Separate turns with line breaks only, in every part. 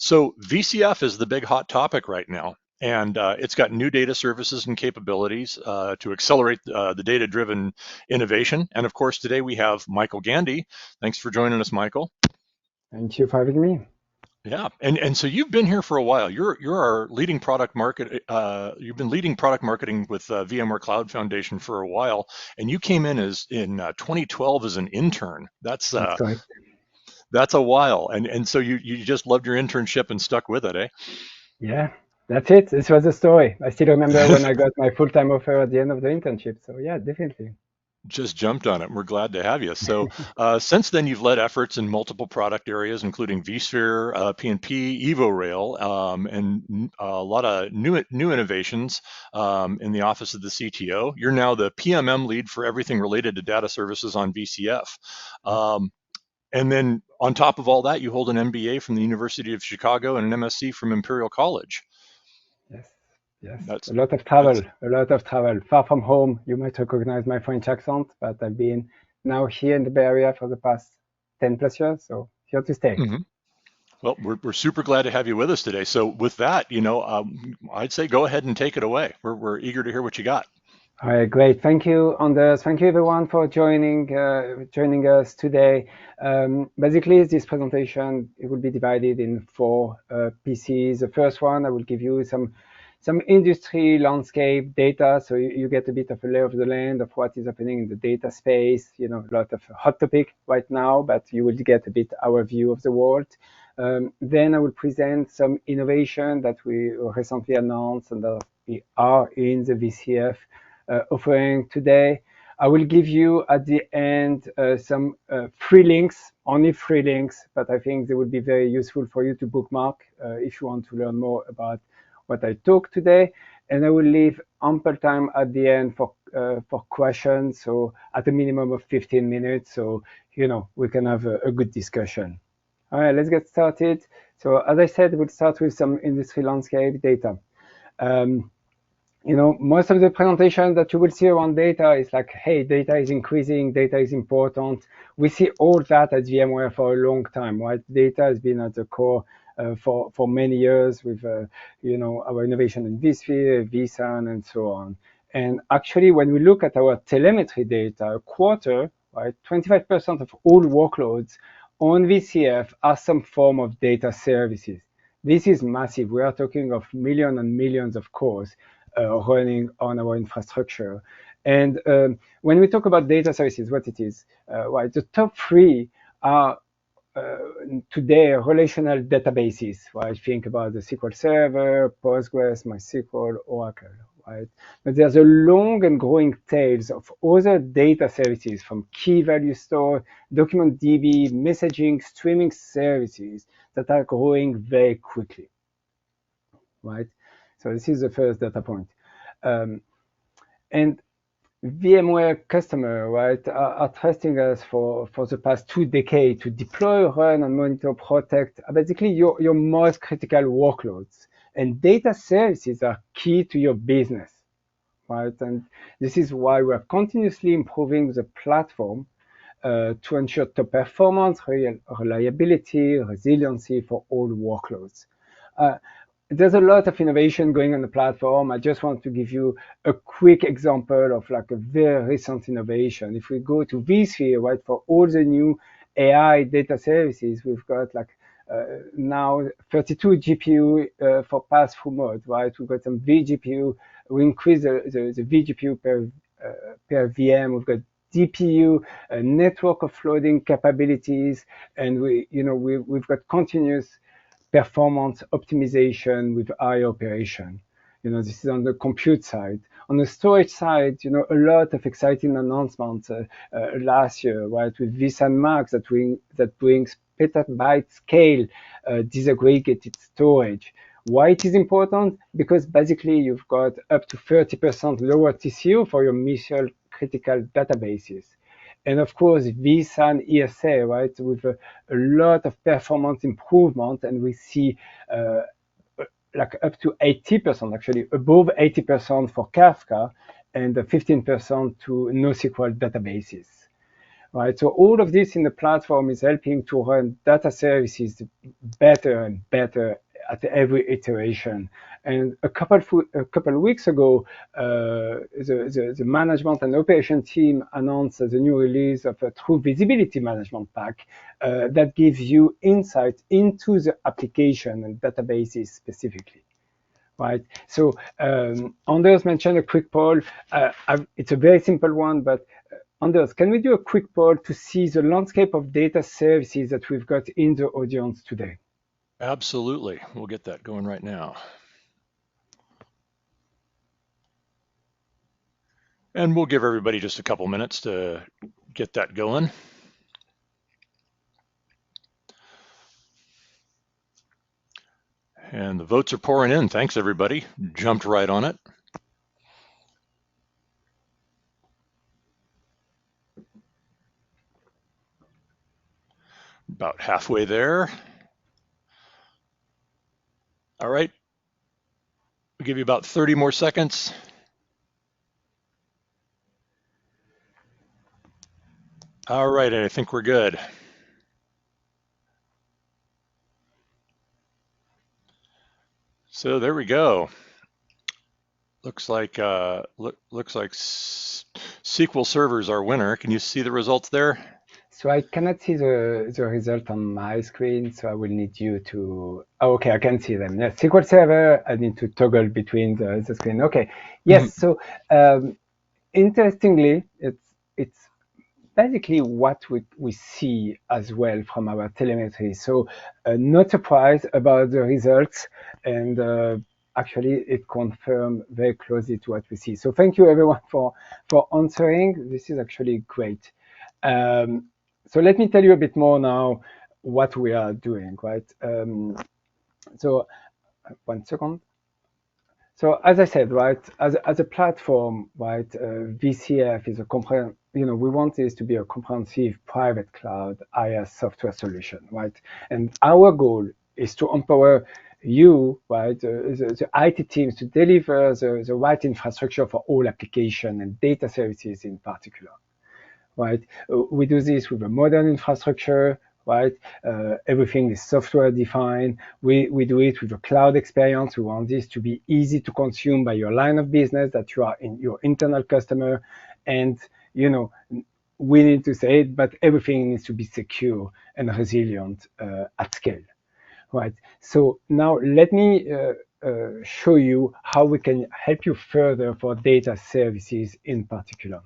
So VCF is the big hot topic right now, and it's got new data services and capabilities to accelerate the data-driven innovation. And of course, today we have Michael Gandy. Thanks for joining us, Michael.
Thank you for having me.
Yeah, and so you've been here for a while. You're our leading product market. You've been leading product marketing with VMware Cloud Foundation for a while, and you came in as in 2012 as an intern.
That's correct.
That's a while, and so you just loved your internship and stuck with it, eh?
Yeah, that's it. This was the story. I still remember when I got my full-time offer at the end of the internship. So yeah, definitely.
Just jumped on it. We're glad to have you. So since then, you've led efforts in multiple product areas, including vSphere, P&P, EvoRail, and a lot of new innovations in the office of the CTO. You're now the PMM lead for everything related to data services on VCF. And then on top of all that, you hold an MBA from the University of Chicago and an MSc from Imperial College.
Yes, yes.
That's
A lot of
that's
travel, a lot of travel. Far from home. You might recognize my French accent, but I've been now here in the Bay Area for the past 10 plus years. So here to stay.
mhm. Well, we're super glad to have you with us today. So with that, I'd say go ahead and take it away. We're eager to hear what you got.
All right, great. Thank you, Anders. Thank you, everyone, for joining us today. Basically, this presentation it will be divided in four pieces. The first one, I will give you some industry landscape data, so you get a bit of a lay of the land of what is happening in the data space. You know, a lot of hot topic right now, but you will get a bit our view of the world. Then I will present some innovation that we recently announced and that we are in the VCF offering today. I will give you at the end some free links, only free links, but I think they will be very useful for you to bookmark if you want to learn more about what I talked today. And I will leave ample time at the end for questions, so at a minimum of 15 minutes, so we can have a good discussion. All right, let's get started. So as I said, we'll start with some industry landscape data. Most of the presentation that you will see around data is like, hey, data is increasing, data is important. We see all that at VMware for a long time, right? Data has been at the core for many years with, our innovation in vSphere, vSAN, and so on. And actually, when we look at our telemetry data, a quarter, right, 25% of all workloads on VCF are some form of data services. This is massive. We are talking of millions and millions of cores running on our infrastructure. And when we talk about data services, what it is, right, the top three are today relational databases, right? Think about the SQL Server, Postgres, MySQL, Oracle, right? But there's a long and growing tails of other data services from key value store, document DB, messaging, streaming services that are growing very quickly, right? So this is the first data point. And VMware customer, right, are trusting us for the past 2 decades to deploy, run, and monitor, protect basically your most critical workloads. And data services are key to your business, right? And this is why we are continuously improving the platform to ensure top performance, reliability, resiliency for all workloads. There's a lot of innovation going on the platform. I just want to give you a quick example of like a very recent innovation. If we go to vSphere, right, for all the new AI data services, we've got like now 32 GPU for pass-through mode, right? We've got some vGPU. We increase the vGPU per VM. We've got DPU, a network offloading capabilities, and we've got continuous performance optimization with I/O operation. This is on the compute side. On the storage side, a lot of exciting announcements last year, right, with vSAN Max that brings petabyte scale disaggregated storage. Why it is important? Because basically you've got up to 30% lower TCO for your mission critical databases. And of course, vSAN ESA, right, with a lot of performance improvement, and we see like up to 80%, actually above 80% for Kafka, and 15% to NoSQL databases, right? So all of this in the platform is helping to run data services better and better at every iteration. And a couple of weeks ago, the management and operation team announced the new release of a true visibility management pack that gives you insight into the application and databases specifically. Right. So Anders mentioned a quick poll. It's a very simple one, but Anders, can we do a quick poll to see the landscape of data services that we've got in the audience today?
Absolutely. We'll get that going right now. And we'll give everybody just a couple minutes to get that going. And the votes are pouring in. Thanks, everybody. Jumped right on it. About halfway there. All right. We'll give you about 30 more seconds. All right, I think we're good. So there we go. Looks like SQL Server's our winner. Can you see the results there?
So I cannot see the result on my screen, so I will need you to. Oh, okay, I can see them. Yes, SQL Server. I need to toggle between the screen. Okay. Yes. So interestingly, it's basically what we see as well from our telemetry. So not surprised about the results, and actually it confirmed very closely to what we see. So thank you everyone for answering. This is actually great. So let me tell you a bit more now what we are doing, right? So 1 second. So as I said, right, as a platform, right, VCF is a we want this to be a comprehensive private cloud IaaS software solution, right? And our goal is to empower you, right, the IT teams to deliver the right infrastructure for all application and data services in particular, right? We do this with a modern infrastructure, right? Everything is software defined. We do it with a cloud experience. We want this to be easy to consume by your line of business, that you are in your internal customer. And, we need to say it, but everything needs to be secure and resilient at scale, right? So now let me show you how we can help you further for data services in particular.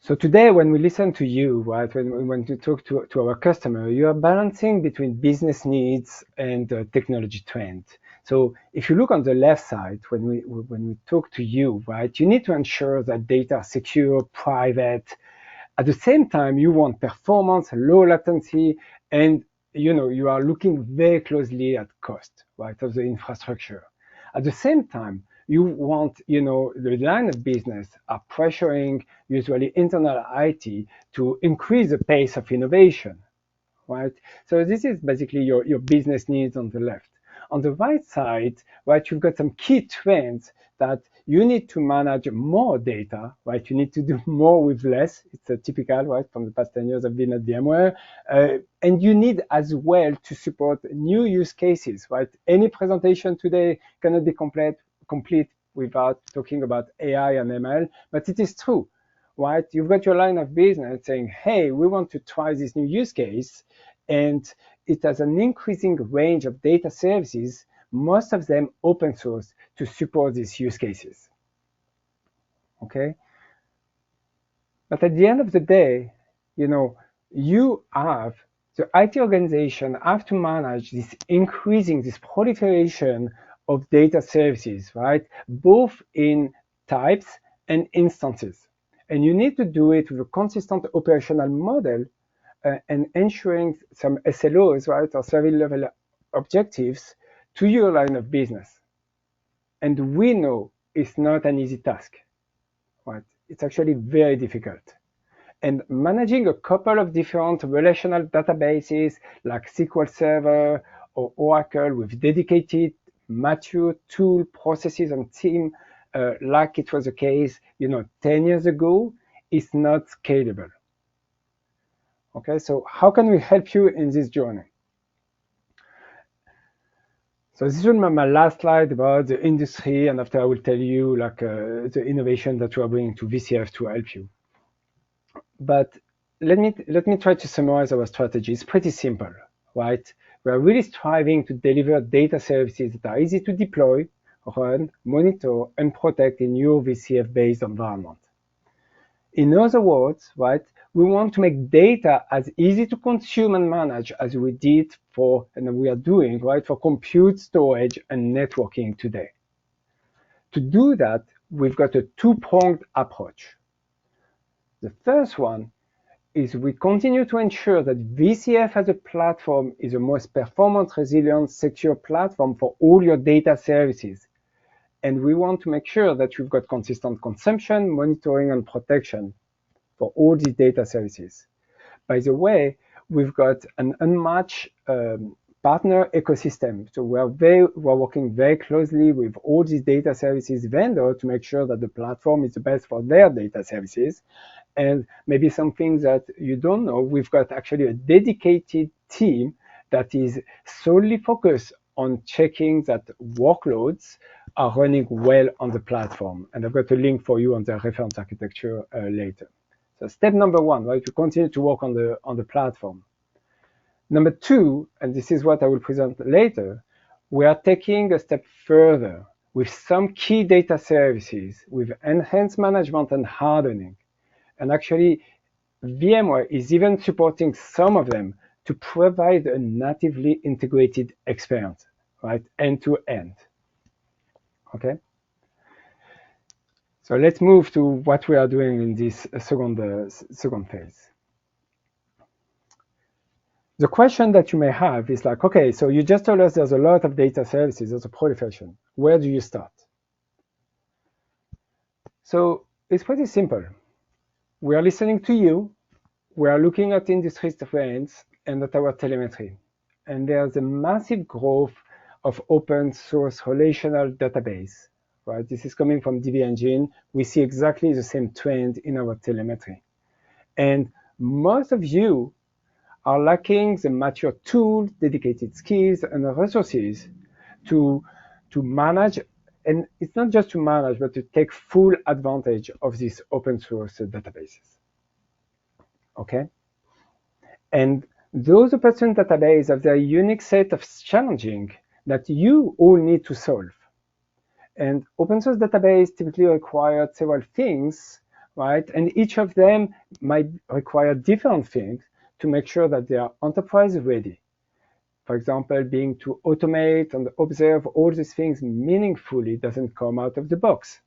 So today, when we listen to you, right, when you talk to our customer, you are balancing between business needs and technology trend. So if you look on the left side, when we talk to you, right, you need to ensure that data are secure, private. At the same time, you want performance, low latency, and you are looking very closely at cost, right, of the infrastructure. At the same time, you want, the line of business are pressuring usually internal IT to increase the pace of innovation, right? So this is basically your business needs on the left. On the right side, right, you've got some key trends that you need to manage more data, right? You need to do more with less. It's a typical, right, from the past 10 years I've been at VMware. And you need as well to support new use cases, right? Any presentation today cannot be complete without talking about AI and ML, but it is true, right? You've got your line of business saying, hey, we want to try this new use case, and it has an increasing range of data services, most of them open source, to support these use cases, okay? But at the end of the day, you have, the IT organization have to manage this proliferation of data services, right? Both in types and instances. And you need to do it with a consistent operational model and ensuring some SLOs, right, or service level objectives to your line of business. And we know it's not an easy task, right? It's actually very difficult. And managing a couple of different relational databases like SQL Server or Oracle with dedicated, mature tool processes and team, like it was the case, 10 years ago, is not scalable. Okay, so how can we help you in this journey? So this is my last slide about the industry, and after I will tell you like the innovation that we are bringing to VCF to help you. But let me try to summarize our strategy. It's pretty simple, right? We are really striving to deliver data services that are easy to deploy, run, monitor, and protect in your VCF-based environment. In other words, right, we want to make data as easy to consume and manage as we did for, and we are doing, right, for compute, storage, and networking today. To do that, we've got a two-pronged approach. The first one is we continue to ensure that VCF as a platform is the most performant, resilient, secure platform for all your data services. And we want to make sure that you've got consistent consumption, monitoring, and protection for all these data services. By the way, we've got an unmatched partner ecosystem. So we're working very closely with all these data services vendors to make sure that the platform is the best for their data services. And maybe something that you don't know, we've got actually a dedicated team that is solely focused on checking that workloads are running well on the platform. And I've got a link for you on the reference architecture later. So step number one, right, to continue to work on the platform. Number two, and this is what I will present later, we are taking a step further with some key data services with enhanced management and hardening. And actually, VMware is even supporting some of them to provide a natively integrated experience, right, end to end. Okay. So let's move to what we are doing in this second phase. The question that you may have is like, okay, so you just told us there's a lot of data services, there's a proliferation. Where do you start? So it's pretty simple. We are listening to you. We are looking at industry trends and at our telemetry. And there's a massive growth of open source relational database, right? This is coming from DB Engine. We see exactly the same trend in our telemetry. And most of you are lacking the mature tools, dedicated skills, and resources to manage. And it's not just to manage, but to take full advantage of these open source databases. Okay? And those open source databases have their unique set of challenges that you all need to solve. And open source database typically require several things, right? And each of them might require different things to make sure that they are enterprise ready. For example, being to automate and observe all these things meaningfully doesn't come out of the box.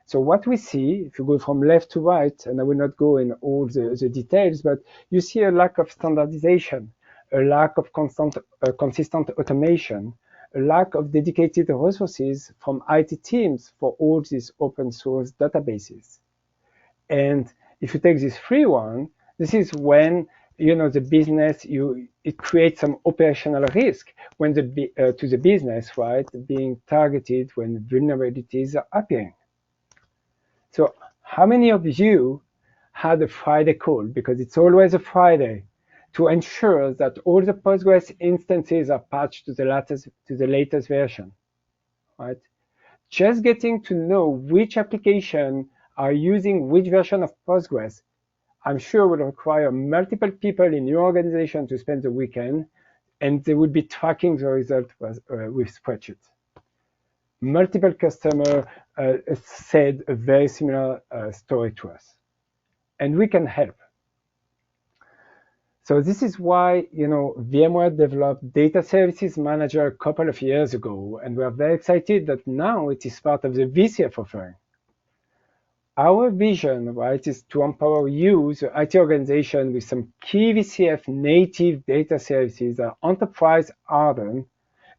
So what we see, if you go from left to right, and I will not go in all the details, but you see a lack of standardization, a lack of consistent automation, a lack of dedicated resources from IT teams for all these open source databases. And if you take this free one, this is when the business it creates some operational risk when to the business, right, being targeted when vulnerabilities are appearing. So how many of you had a Friday call, because it's always a Friday, to ensure that all the Postgres instances are patched to the latest version, right? Just getting to know which application are using which version of Postgres, I'm sure will require multiple people in your organization to spend the weekend, and they would be tracking the result with spreadsheets. Multiple customers said a very similar story to us, and we can help. So this is why VMware developed Data Services Manager a couple of years ago, and we are very excited that now it is part of the VCF offering. Our vision, right, is to empower you, the IT organization, with some key VCF native data services that are enterprise hardened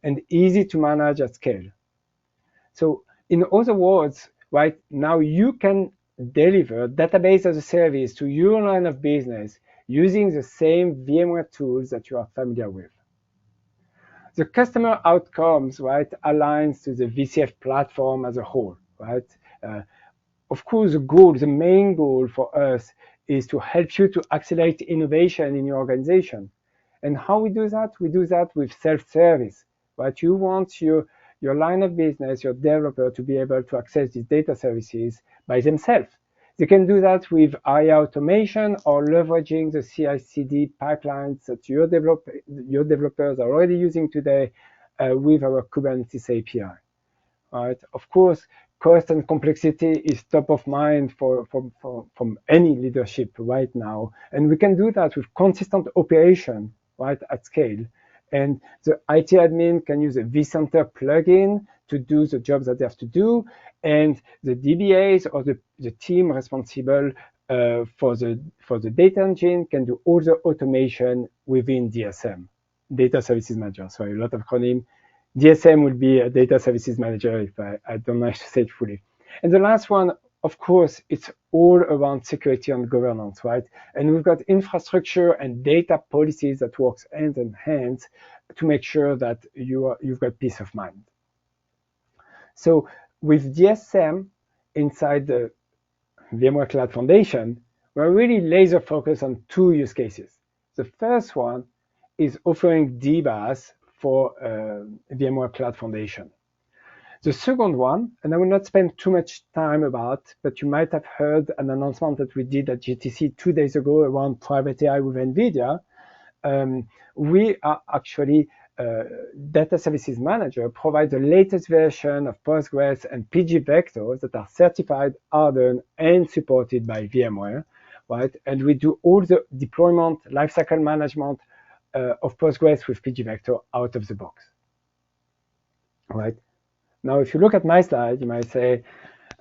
and easy to manage at scale. So in other words, right now you can deliver database as a service to your line of business using the same VMware tools that you are familiar with. The customer outcomes, right, aligns to the VCF platform as a whole, right? of course, the main goal for us is to help you to accelerate innovation in your organization. And how we do that? We do that with self-service. Right? You want your line of business, your developer, to be able to access these data services by themselves. They can do that with AI automation or leveraging the CI/CD pipelines that your developers are already using today with our Kubernetes API. Right? Of course, cost and complexity is top of mind from any leadership right now. And we can do that with consistent operation, right, at scale. And the IT admin can use a vCenter plugin to do the jobs that they have to do. And the DBAs or the team responsible for the data engine can do all the automation within DSM, Data Services Manager. Sorry, a lot of acronym. DSM will be a data services manager if I don't know how to say it fully. And the last one, of course, it's all around security and governance, right? And we've got infrastructure and data policies that works hand in hand to make sure that you've got peace of mind. So with DSM inside the VMware Cloud Foundation, we're really laser focused on two use cases. The first one is offering DBaaS for VMware Cloud Foundation. The second one, and I will not spend too much time about, but you might have heard an announcement that we did at GTC 2 days ago around private AI with NVIDIA. We are actually Data Services Manager provides the latest version of Postgres and PG vectors that are certified, hardened, and supported by VMware, right? And we do all the deployment, lifecycle management of Postgres with PG vector out of the box, right? Now, if you look at my slide, you might say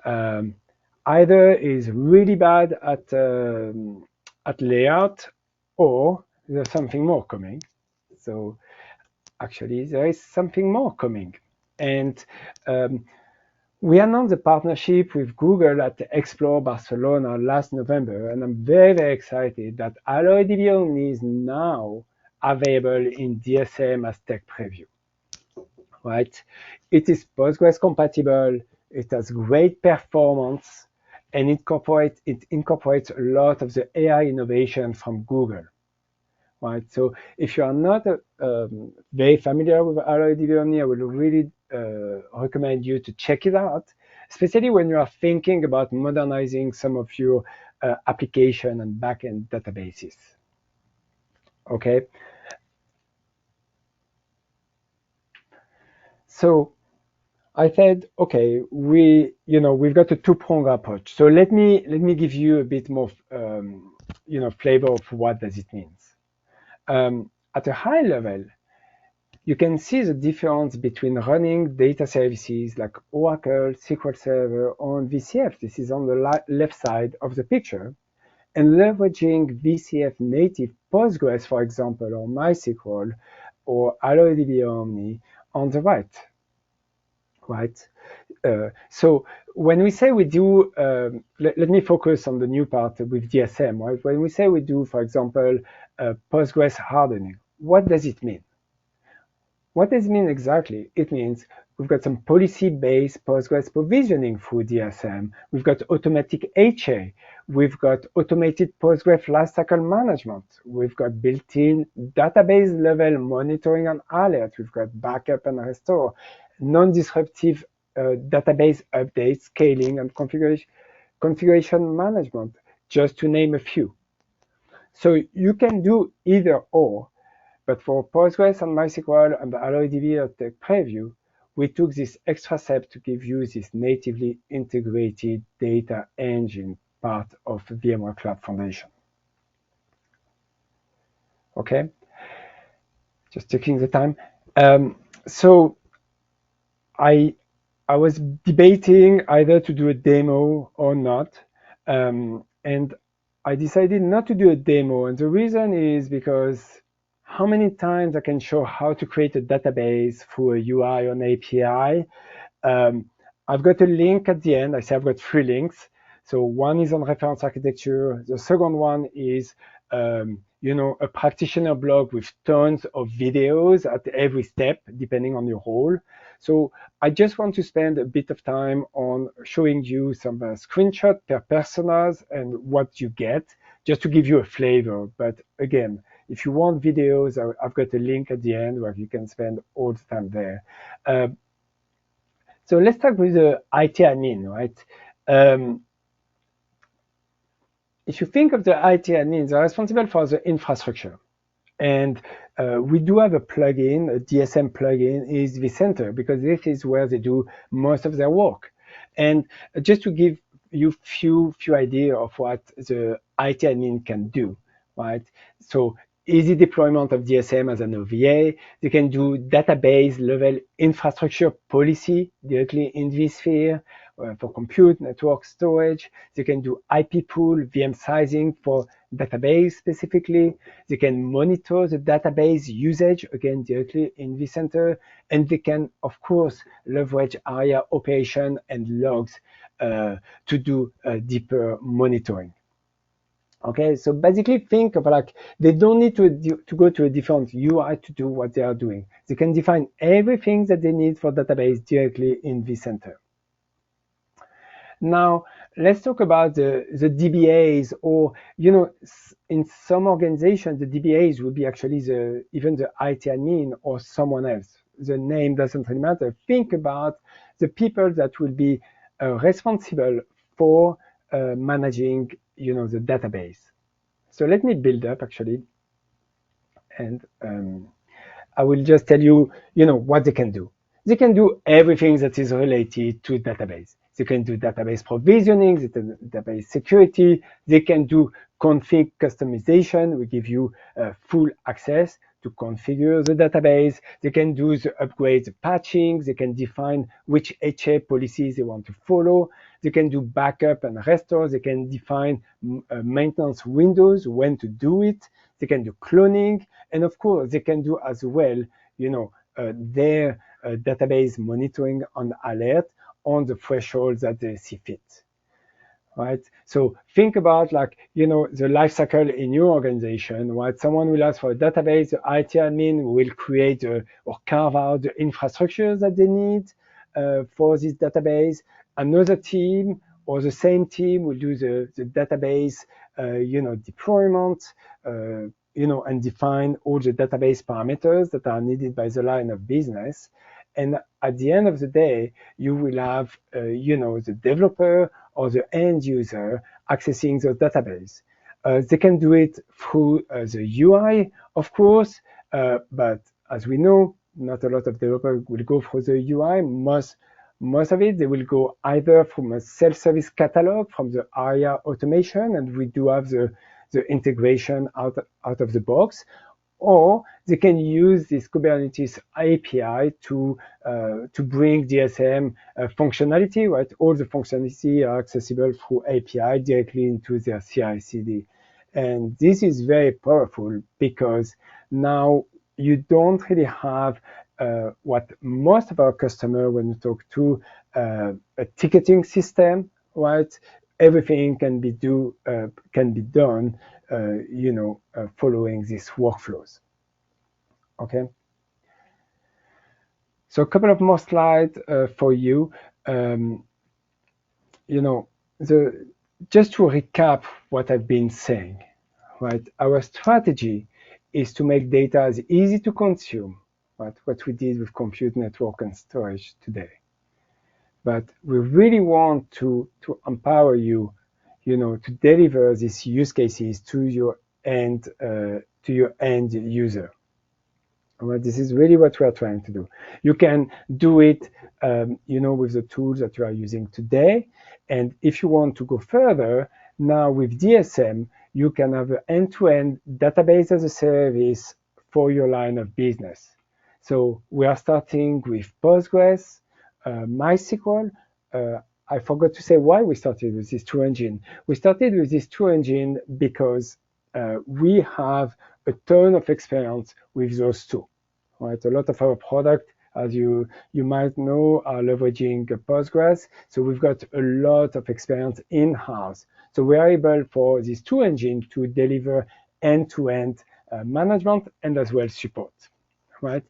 either is really bad at layout, or there's something more coming. So actually, there is something more coming. And we announced a partnership with Google at Explore Barcelona last November, and I'm very, very excited that AlloyDB Omni is now available in DSM as tech preview. Right? It is Postgres compatible, it has great performance, and it incorporates a lot of the AI innovation from Google. Right? So if you are not very familiar with AlloyDB Omni, I would really recommend you to check it out, especially when you are thinking about modernizing some of your application and backend databases. Okay. So I said, okay, we've got a two-pronged approach. So let me give you a bit more, flavor of what does it mean. At a high level, you can see the difference between running data services like Oracle, SQL Server, on VCF. This is on the left side of the picture, and leveraging VCF native Postgres, for example, or MySQL, or AlloyDB Omni on the right. Right. So when we say we do, let me focus on the new part with DSM. Right. When we say we do, for example, Postgres hardening, what does it mean? What does it mean exactly? It means we've got some policy-based Postgres provisioning through DSM. We've got automatic HA. We've got automated Postgres lifecycle management. We've got built-in database level monitoring and alert. We've got backup and restore, non-disruptive database updates, scaling, and configuration management, just to name a few. So you can do either or. But for Postgres and MySQL and the AlloyDB at Tech Preview, we took this extra step to give you this natively integrated data engine part of VMware Cloud Foundation. Okay, just taking the time. So I was debating either to do a demo or not, and I decided not to do a demo. And the reason is because how many times I can show how to create a database through a UI or an API. I've got a link at the end. I say I've got 3 links. So one is on reference architecture. The second one is, a practitioner blog with tons of videos at every step, depending on your role. So I just want to spend a bit of time on showing you some screenshot per personas and what you get, just to give you a flavor. But again, if you want videos, I've got a link at the end where you can spend all the time there. So let's start with the IT admin, right? If you think of the IT admins, they're responsible for the infrastructure. And we do have a plugin, a DSM plugin, is vCenter, because this is where they do most of their work. And just to give you few idea of what the IT admin can do, right? So easy deployment of DSM as an OVA. They can do database level infrastructure policy directly in vSphere for compute, network storage. They can do IP pool, VM sizing for database specifically. They can monitor the database usage, again, directly in vCenter. And they can, of course, leverage ARIA operation and logs to do deeper monitoring. Okay, so basically think of like, they don't need to go to a different UI to do what they are doing. They can define everything that they need for database directly in vCenter. Now, let's talk about the DBAs, or, in some organizations, the DBAs will be actually even the IT admin or someone else. The name doesn't really matter. Think about the people that will be responsible for managing, the database. So let me build up actually, and I will just tell you, what they can do. They can do everything that is related to database. They can do database provisioning, they can do database security, they can do config customization. We give you full access to configure the database. They can do the upgrades, the patching. They can define which HA policies they want to follow. They can do backup and restore. They can define maintenance windows, when to do it. They can do cloning. And of course, they can do as well, their database monitoring on alert on the thresholds that they see fit. Right? So think about like, the life cycle in your organization, right? Someone will ask for a database, the IT admin will create or carve out the infrastructure that they need for this database. Another team or the same team will do the database, deployment, and define all the database parameters that are needed by the line of business. And at the end of the day, you will have, the developer or the end user accessing the database. They can do it through the UI, of course, but as we know, not a lot of developers will go through the UI. Most of it, they will go either from a self-service catalog from the ARIA automation, and we do have the integration out of the box, or they can use this Kubernetes API to bring DSM functionality, right? All the functionality are accessible through API directly into their CI/CD. And this is very powerful because now you don't really have what most of our customers, when you talk to a ticketing system, right? Everything can be done, following these workflows. Okay. So a couple of more slides for you. Just to recap what I've been saying, right? Our strategy is to make data as easy to consume, right? What we did with compute, network, and storage today. But we really want to empower you, to deliver these use cases to your end user. Right, this is really what we are trying to do. You can do it, with the tools that you are using today. And if you want to go further, now with DSM, you can have an end-to-end database as a service for your line of business. So we are starting with Postgres, MySQL. I forgot to say why we started with these two engines. We started with these two engines because we have a ton of experience with those two. Right? A lot of our product, as you might know, are leveraging Postgres. So we've got a lot of experience in-house. So we are able for these two engines to deliver end-to-end management and as well support. Right?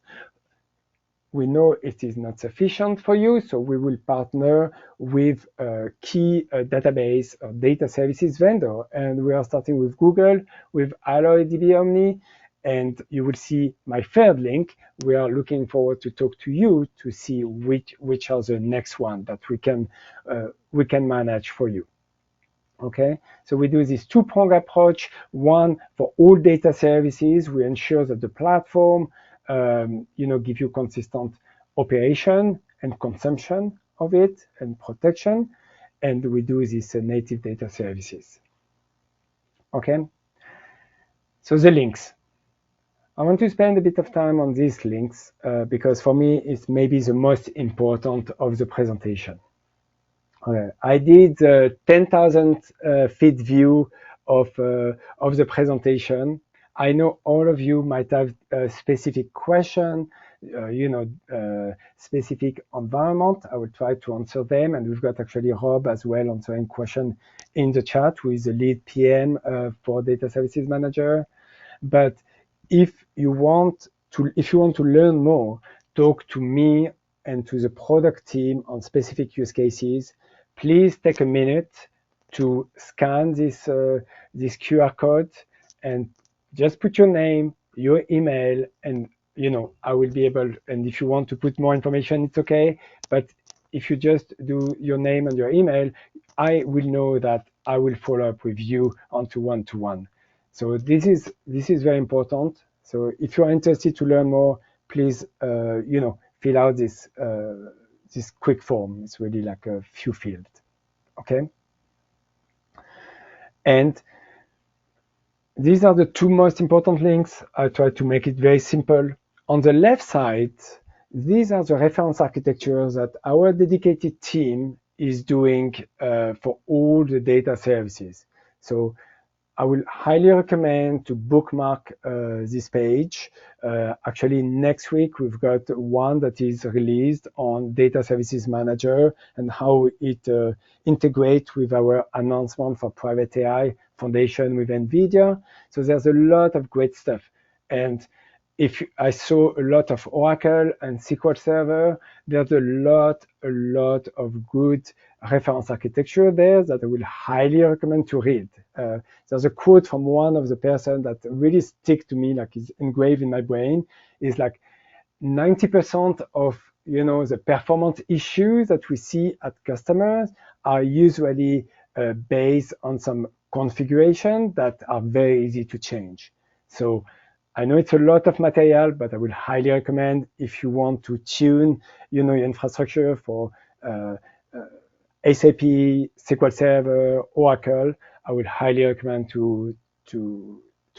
we know it is not sufficient for you, so we will partner with a key database or data services vendor. And we are starting with Google, with AlloyDB Omni, and you will see my third link. We are looking forward to talk to you to see which are the next one that we can manage for you. Okay, so we do this two-pronged approach. One, for all data services, we ensure that the platform, give you consistent operation and consumption of it and protection. And we do this native data services. Okay, so the links. I want to spend a bit of time on these links because for me, it's maybe the most important of the presentation. I did a 10,000 feet view of the presentation. I know all of you might have a specific question, specific environment. I will try to answer them. And we've got actually Rob as well answering question in the chat, who is the lead PM for Data Services Manager. But if you want to learn more, talk to me and to the product team on specific use cases, please take a minute to scan this QR code and just put your name, your email, and I will be able, and if you want to put more information, it's okay. But if you just do your name and your email, I will know that I will follow up with you onto one-to-one. So this is very important. So if you're interested to learn more, please fill out this quick form. It's really like a few fields. Okay. And these are the two most important links. I try to make it very simple. On the left side, these are the reference architectures that our dedicated team is doing for all the data services. So I will highly recommend to bookmark this page. Actually, next week, we've got one that is released on Data Services Manager and how it integrates with our announcement for Private AI Foundation with NVIDIA. So there's a lot of great stuff. And if I saw a lot of Oracle and SQL Server, there's a lot of good reference architecture there that I will highly recommend to read. There's a quote from one of the person that really stick to me, like is engraved in my brain, is like 90% of the performance issues that we see at customers are usually based on some configuration that are very easy to change. So I know it's a lot of material, but I will highly recommend if you want to tune, your infrastructure for SAP, SQL Server, Oracle. I would highly recommend to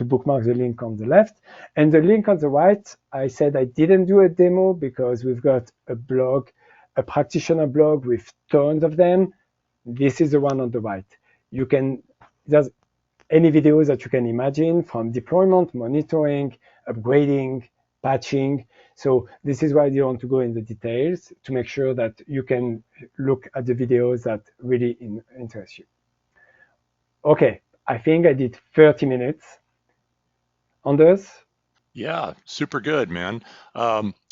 bookmark the link on the left. And the link on the right, I said I didn't do a demo because we've got a blog, a practitioner blog with tons of them. This is the one on the right. There's any videos that you can imagine, from deployment, monitoring, upgrading, patching. So this is why you want to go in the details to make sure that you can look at the videos that really interest you. Okay, I think I did 30 minutes. Anders?
Yeah, super good, man.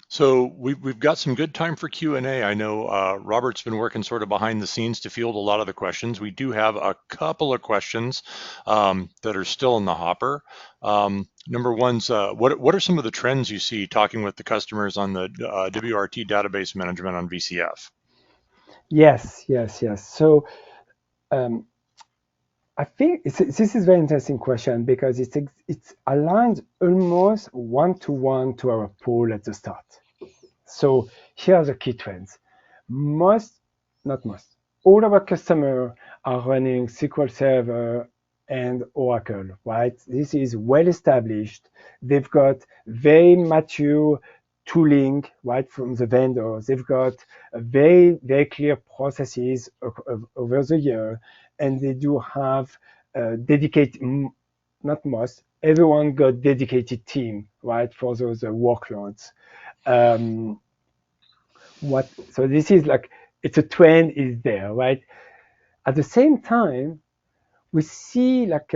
So we've got some good time for Q&A. I know Robert's been working sort of behind the scenes to field a lot of the questions. We do have a couple of questions that are still in the hopper. Number one's what are some of the trends you see talking with the customers on the WRT database management on VCF?
Yes. So I think this is a very interesting question because it's aligned almost one-to-one to our poll at the start. So here are the key trends. All our customers are running SQL Server and Oracle, right? This is well established. They've got very mature tooling, right, from the vendors. They've got a very, very clear processes over the year, and they do have dedicated, not most, everyone got dedicated team, right, for those workloads. So this is like, it's a trend is there, right? At the same time, we see like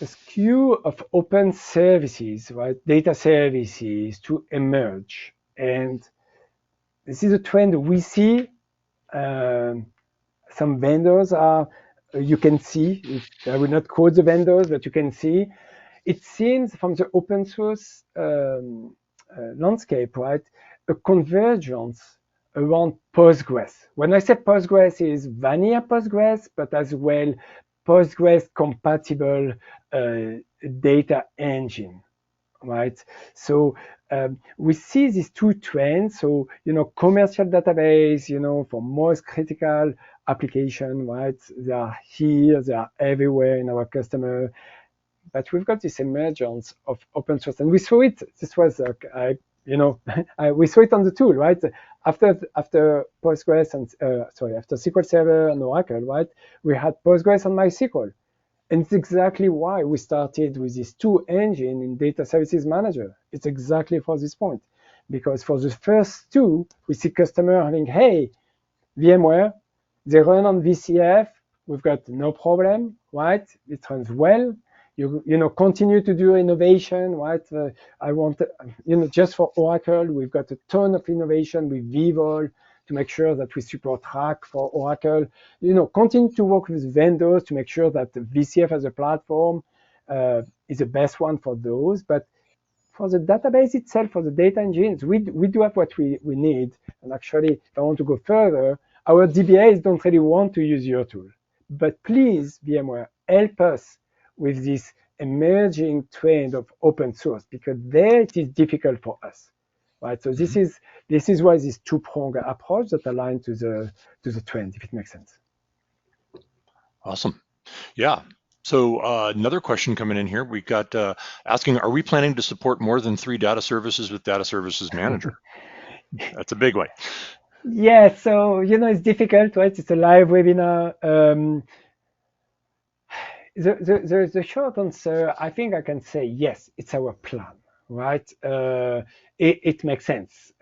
a queue of open services, right, data services to emerge. And this is a trend we see. Some vendors are, you can see, I will not quote the vendors, but you can see, it seems from the open source landscape, right, a convergence around Postgres. When I say Postgres, is vanilla Postgres, but as well Postgres compatible data engine, right? So we see these two trends. So, commercial database, for most critical application, right? They are here, they are everywhere in our customer. But we've got this emergence of open source, and we saw it. This was, we saw it on the tool, right? After Postgres and after SQL Server and Oracle, right? We had Postgres and MySQL. And it's exactly why we started with these two engines in Data Services Manager. It's exactly for this point. Because for the first two, we see customer having, hey, VMware, they run on VCF, we've got no problem, right? It runs well. Continue to do innovation, right? I want, just for Oracle, we've got a ton of innovation with vVol to make sure that we support RAC for Oracle. Continue to work with vendors to make sure that the VCF as a platform is the best one for those. But for the database itself, for the data engines, we do have what we need. And actually, if I want to go further, our DBAs don't really want to use your tool. But please, VMware, help us with this emerging trend of open source, because there it is difficult for us, right? So this is why this two-pronged approach that aligns to the trend, if it makes sense.
Awesome. Yeah. So another question coming in here, we got asking, are we planning to support more than 3 data services with Data Services Manager? That's a big one.
Yeah, so, it's difficult, right? It's a live webinar. The short answer, I think I can say yes, it's our plan, right? It makes sense.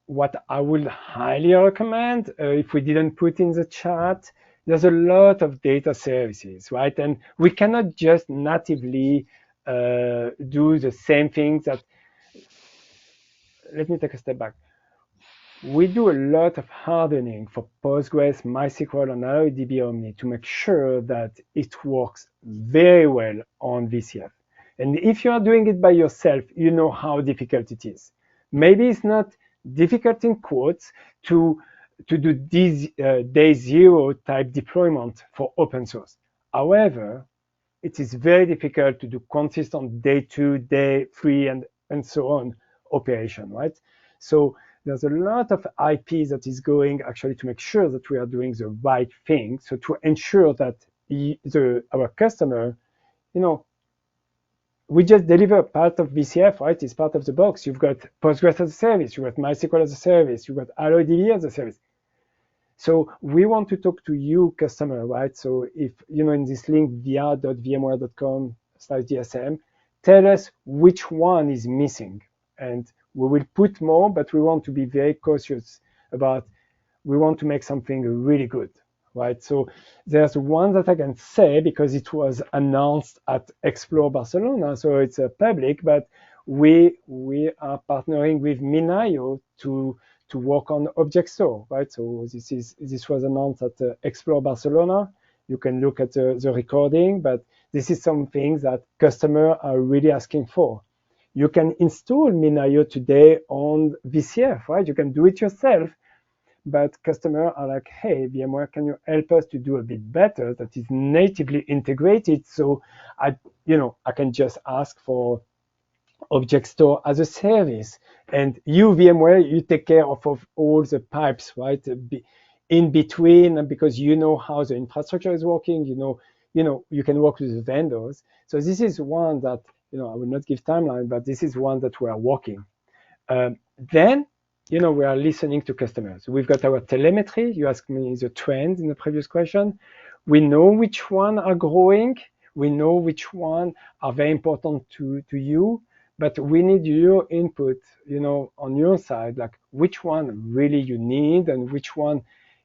What I would highly recommend, if we didn't put in the chat, there's a lot of data services, right? And we cannot just natively do the same things that, let me take a step back. We do a lot of hardening for Postgres, MySQL, and DB Omni to make sure that it works very well on VCF. And if you are doing it by yourself, you know how difficult it is. Maybe it's not difficult in quotes to do this day zero type deployment for open source. However, it is very difficult to do consistent day 2, day 3, and so on operation, right? So there's a lot of IP that is going actually to make sure that we are doing the right thing. So to ensure that our customer, we just deliver part of VCF, right? It's part of the box. You've got Postgres as a service, you've got MySQL as a service, you've got AlloDB as a service. So we want to talk to you, customer, right? So if, in this link, vr.vmware.com/dsm, tell us which one is missing. And we will put more, but we want to be very cautious about, we want to make something really good, right? So there's one that I can say because it was announced at Explore Barcelona, so it's public, but we are partnering with Minayo to work on Object Store, right? So this was announced at Explore Barcelona. You can look at the recording, but this is something that customers are really asking for. You can install Minayo today on VCF, right? You can do it yourself, but customers are like, hey, VMware, can you help us to do a bit better that is natively integrated? So I can just ask for Object Store as a service. And you, VMware, you take care of all the pipes, right? In between, because you know how the infrastructure is working, you can work with the vendors. So this is one that, I will not give timeline, but this is one that we are working. Then, we are listening to customers. We've got our telemetry. You asked me the trend in the previous question. We know which one are growing. We know which one are very important to you. But we need your input, on your side, like which one really you need and which one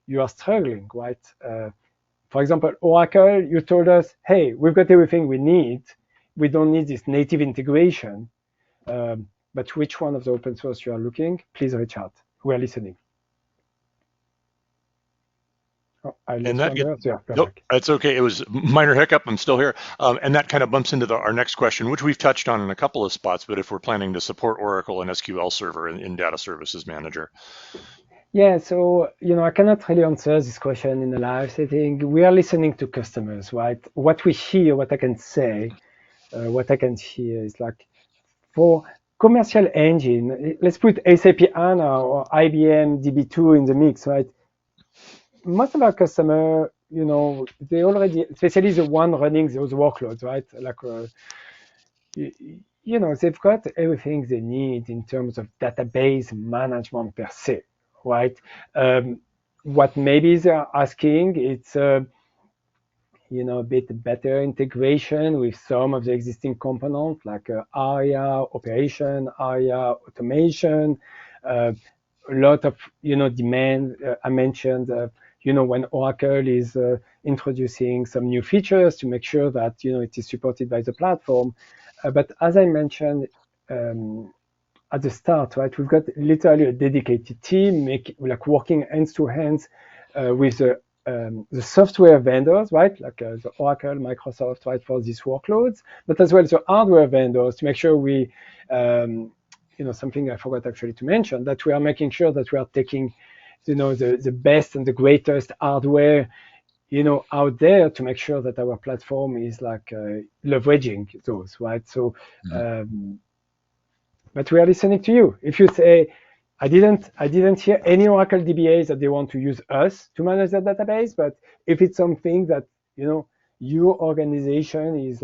you are struggling, right? For example, Oracle, you told us, hey, we've got everything we need. We don't need this native integration. But which one of the open source you are looking, please reach out. We are listening. Oh, I
And
lost you,
that get
Andreas. Yeah,
Nope,
perfect.
it's okay. It was a minor hiccup. I'm still here, and that kind of bumps into our next question, which we've touched on in a couple of spots. But if we're planning to support Oracle and SQL Server in Data Services Manager.
Yeah, so I cannot really answer this question in a live setting. We are listening to customers, right? What we hear, what I can say, what I can hear is like for commercial engine, let's put SAP HANA or IBM DB2 in the mix, right? Most of our customer, they already, especially the one running those workloads, right? Like, they've got everything they need in terms of database management per se, right? What maybe they're asking, it's a bit better integration with some of the existing components like ARIA operation, ARIA automation, a lot of demand. I mentioned when Oracle is introducing some new features to make sure that it is supported by the platform. But as I mentioned at the start, right, we've got literally a dedicated team working hands to hands with the software vendors, right, like the Oracle, Microsoft, right, for these workloads, but as well the hardware vendors to make sure we, something I forgot actually to mention, that we are making sure that we are taking, the best and the greatest hardware, out there to make sure that our platform is leveraging those, right? So, but we are listening to you. If you say, I didn't hear any Oracle DBAs that they want to use us to manage that database, but if it's something that your organization is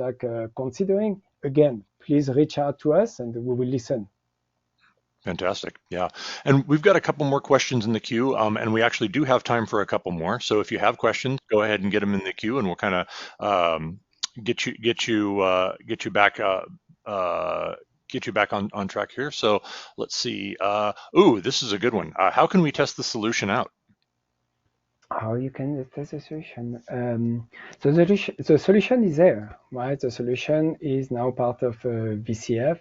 considering, again, please reach out to us and we will listen.
Fantastic. Yeah. And we've got a couple more questions in the queue, and we actually do have time for a couple more. So if you have questions, go ahead and get them in the queue, and we'll kind of get you back on track here. So let's see. This is a good one. How can we test the solution out?
How you can test the solution? So the solution is there, right? The solution is now part of VCF.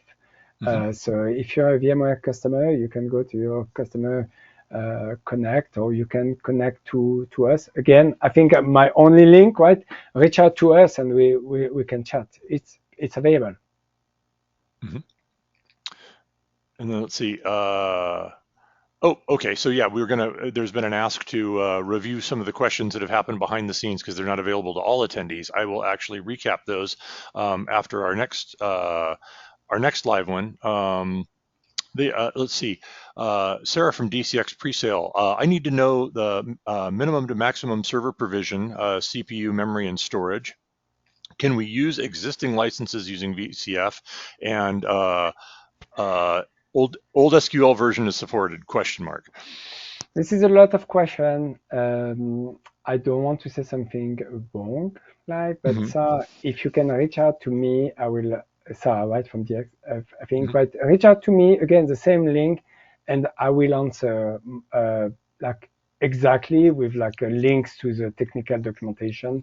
So if you're a VMware customer, you can go to your customer connect, or you can connect to us. Again, I think my only link, right? Reach out to us and we can chat. It's available.
Mm-hmm. And then let's see. Okay. So yeah, there's been an ask to review some of the questions that have happened behind the scenes because they're not available to all attendees. I will actually recap those after our next live one. Let's see. Sarah from DCX Presale. I need to know the minimum to maximum server provision, CPU, memory, and storage. Can we use existing licenses using VCF? And old SQL version is supported? ?
This is a lot of question. I don't want to say something wrong, but if you can reach out to me, I will. Sarah, right, from DX, I think, right. Reach out to me again, the same link, and I will answer exactly with links to the technical documentation.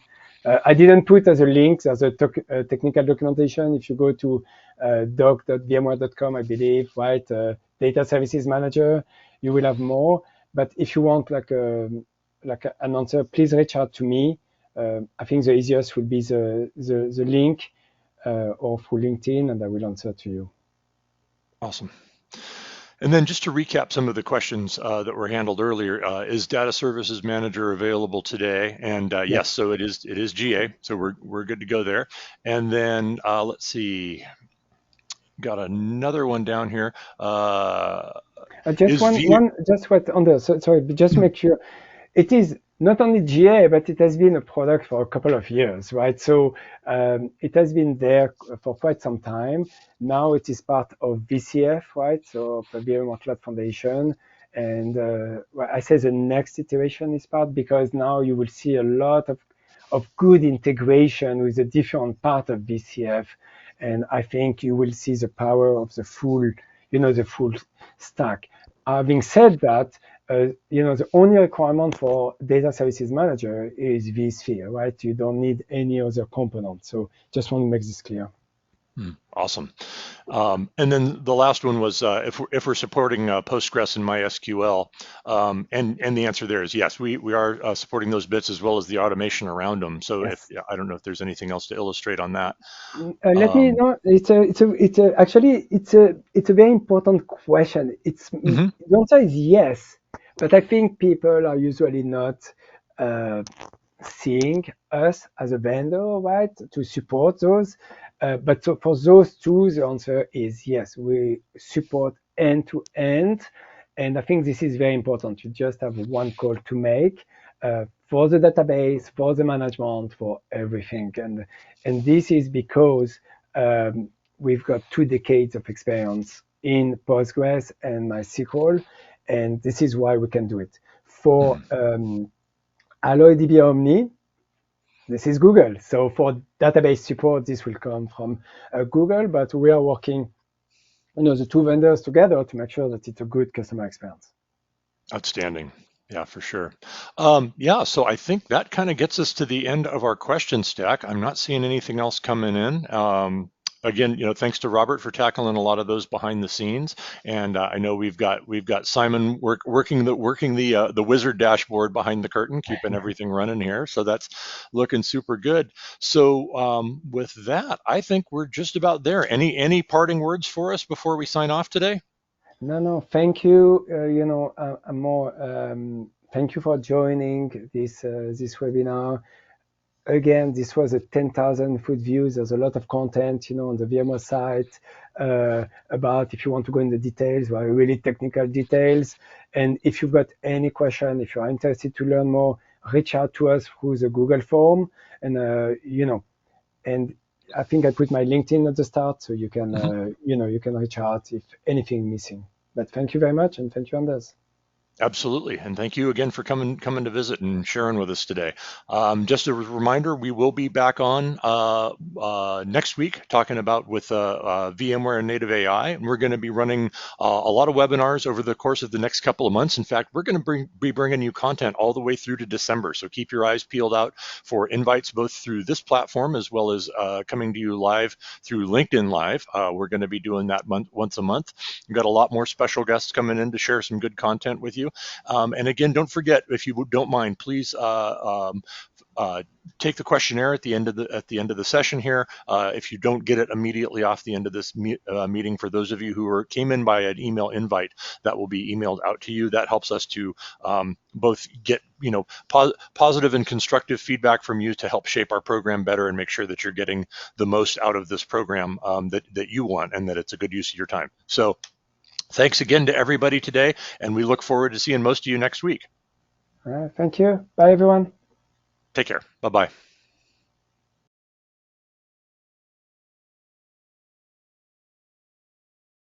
I didn't put as a link as a technical documentation. If you go to doc.vmware.com, I believe, right, Data Services Manager, you will have more. But if you want an answer, please reach out to me. I think the easiest would be the link or through LinkedIn, and I will answer to you.
Awesome. And then just to recap some of the questions that were handled earlier, is Data Services Manager available today? And yes, so it is GA, so we're good to go there. And then let's see, got another one down here.
Just make sure it is not only GA, but it has been a product for a couple of years, right? So it has been there for quite some time. Now it is part of VCF, right? So the VMware Cloud Foundation. And I say the next iteration is part because now you will see a lot of good integration with a different part of VCF. And I think you will see the power of the full stack. Having said that, the only requirement for data services manager is vSphere, right? You don't need any other component. So just want to make this clear.
Awesome. And then the last one was if we're supporting Postgres and MySQL, and the answer there is yes, we are supporting those bits as well as the automation around them. So if
Yes.
I don't know if there's anything else to illustrate on that.
Let me
Um,
know. Actually, it's a very important question.
mhm,
The answer is yes, but I think people are usually not uh, seeing us as a vendor, right, to support those. But so for those two, the answer is yes. We support end to end, and I think this is very important. You just have one call to make for the database, for the management, for everything, and this is because we've got 2 decades of experience in Postgres and MySQL, and this is why we can do it. For
mhm.
Alloy DB Omni, this is Google. So for database support, this will come from Google, but we are working, the two vendors together to make sure that it's a good customer experience.
Outstanding. Yeah, for sure. Yeah, so I think that kind of gets us to the end of our question stack. I'm not seeing anything else coming in. Again, thanks to Robert for tackling a lot of those behind the scenes, and I know we've got Simon working the wizard dashboard behind the curtain, keeping everything running here. So that's looking super good. So with that, I think we're just about there. Any parting words for us before we sign off today?
No, no, thank you. Thank you for joining this webinar. Again, this was a 10,000 foot view. There's a lot of content, on the VMware site about if you want to go in the details, well, really technical details. And if you've got any question, if you're interested to learn more, reach out to us through the Google form. And I think I put my LinkedIn at the start, so you can reach out if anything missing. But thank you very much, and thank you, Anders.
Absolutely, and thank you again for coming to visit and sharing with us today. Just a reminder, we will be back on next week talking about with VMware and native AI, and we're going to be running a lot of webinars over the course of the next couple of months. In fact, we're going to be bringing you content all the way through to December, so keep your eyes peeled out for invites both through this platform as well as coming to you live through LinkedIn Live. We're going to be doing that once a month. We've got a lot more special guests coming in to share some good content with you. And again, don't forget, if you don't mind, please take the questionnaire at the end of the session here. If you don't get it immediately off the end of this meeting, for those of you who came in by an email invite, that will be emailed out to you. That helps us to both get positive and constructive feedback from you to help shape our program better and make sure that you're getting the most out of this program that you want and that it's a good use of your time. So thanks again to everybody today, and we look forward to seeing most of you next week.
Thank you. Bye, everyone.
Take care. Bye-bye.